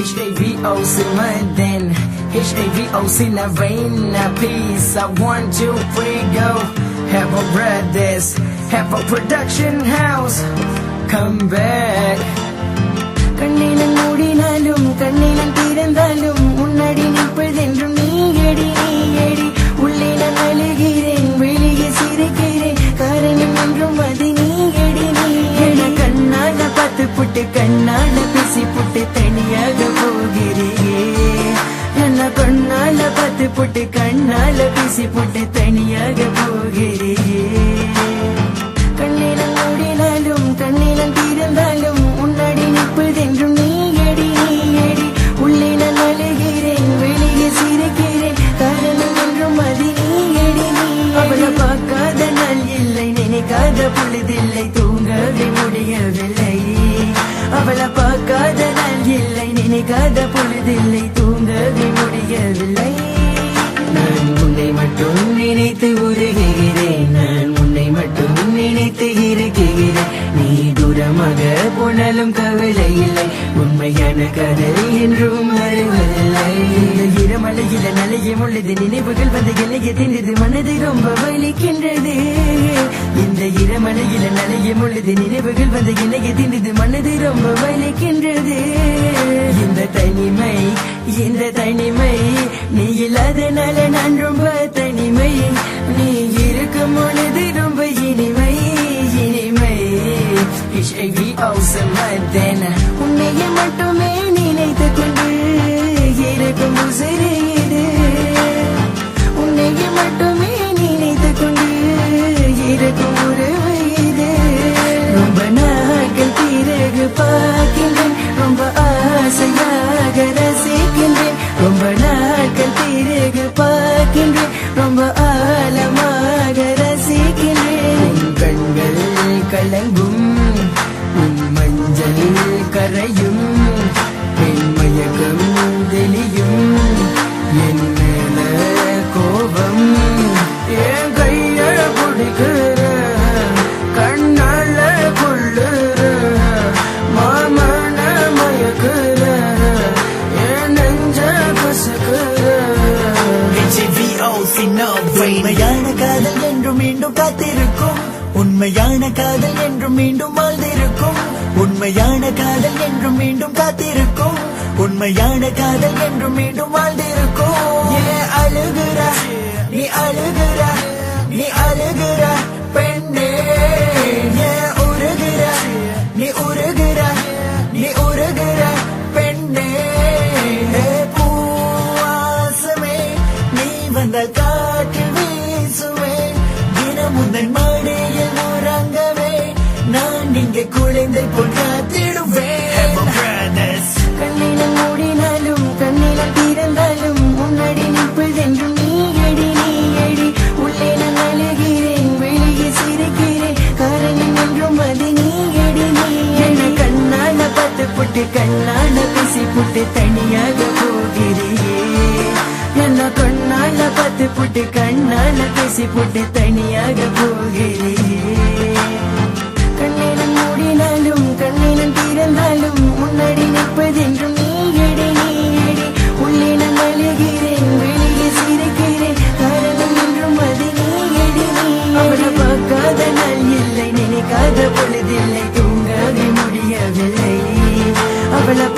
HAVO's in my den, HAVO's in a vein, a piece. I 1, 2, 3, go. Have a brothers, have a production house. Come back. கண்ணினம் மூடினாலும் கண்ணினம் திறந்தாலும் முன்னாடி நிற்பதென்றும் நீயடி நீயடி. உள்ளே நான் அழுகிறேன் வெளியே சிரிக்கிறேன் காரணம் என்றும் அது நீயடி நீயடி. கண்ணால பார்த்து புட்டு கண்ணால பேசி புட்டு தனியாக போகிறே. என்ன கண்ணால பார்த்து புட்டு கண்ணால பேசி புட்டு தனியாக போகிறே. கண்ணினம் மூடினாலும் கண்ணினம் திறந்தாலும் முன்னாடி நிற்பதென்றும் நீயடி நீயடி. உள்ளே நான் அழுகிறேன் வெளியே சிரிக்கிறேன் காரணம் என்றும் அது நீயடி நீ. அவளை பார்க்காத நாள் இல்லை நினைக்காத பொழுதில்லை தூங்கவே முடியவில்லை. அவளை பார்க்காத நாள் இல்லை நினைக்காத பொழுதில்லை தூங்கவே முடியவில்லை. நான் உன்னை மட்டும் நினைத்து உருகிறேன், நான் உன்னை மட்டும் நினைத்து இருக்கிறேன். நீ தூரமாக போனாலும் கவலை இல்லை, உண்மையான கதை என்றும் வருவதில்லை. இரமலையில நலையும் உள்ளது நினைவுகள் வந்து இலைய தின்றது மனது ரொம்ப வலிக்கின்றது. இந்த இரமலையில நலையும் உள்ளது நினைவுகள் வந்து இலைய தின்றது மனது ரொம்ப வலிக்கின்றது. இந்த தனிமை இந்த தனிமை நீ இல்லாதனால நான் ரொம்ப தனிமை. நீ இருக்கும் பொழுது ரொம்ப இனிமை இனிமை. HAVO's in my den. உன்னையே மட்டுமே நினைத்து கொண்டு இருக்கும் உசிறு இது. உன்னையே மட்டுமே நினைத்து கொண்டு இருக்கும் உறவு இது. ரொம்ப நாட்கள் பிறகு பார்க்கின்றேன், ரொம்ப ஆசையாக ரசிக்கின்றேன். ரொம்ப நாட்கள் பிறகு பார்க்கின்றேன், ரொம்ப ஆழமாக ரசிக்கின்றேன். உன் கண்கள் கலங்கும், உன் மஞ்சள் கரையும், என் மயக்கம் தெளியும், என் மேல கோபம். என் கைய பிடிக்கிற கண்ணால கொள்ளுற மாமன மயக்குற என் நெஞ்ச கசக்குற. உண்மையான காதல் என்றும் மீண்டும் காத்திருக்கும், உண்மையான காதல் என்றும் மீண்டும் வாழ்ந்திருக்கும். உண்மையான காதல் என்றும் மீண்டும் காத்திருக்கும், உண்மையான காதல் என்றும் மீண்டும் வாழ்ந்திருக்கும். ஏன் அழுகிற நீ அழுகிற நீ அழுகிற பெண்ணே. ஏன் உருகிற நீ உருகிற நீ உருகிற பெண்ணே. பூவாசமே நீ வந்த காற்று வீசுமே, தினம் உந்தன் மாடியில் உறங்கவே நான் இங்கே குழந்தை போல் காத்திடுவேன். கண்ணினம் மூடினாலும் கண்ணினம் திறந்தாலும் முன்னாடி நிற்பதென்றும் நீயடி நீயடி. உள்ளே நான் அழுகிறேன் வெளியே சிரிக்கிறேன் காரணம் என்றும் அது நீயடி நீயடி. கண்ணால பார்த்து புட்டு கண்ணால பேசி புட்டு தனியாக போகிறே. என்ன கண்ணால பார்த்து புட்டு கண்ணால பேசி புட்டு தனியாக போகிறே. கண்ணினம் மூடினாலும் கண்ணினம் திறந்தாலும் முன்னாடி நிற்பதென்றும் நீயடி நீயடி. உள்ளே நான் அழுகிறேன் வெளியே சிரிக்கிறேன் காரணம் என்றும் அது நீயடி நீ. அவளை பார்க்காத நாள் இல்லை நினைக்காத பொழுதில்லை தூங்கவே முடியவில்லை. அவளை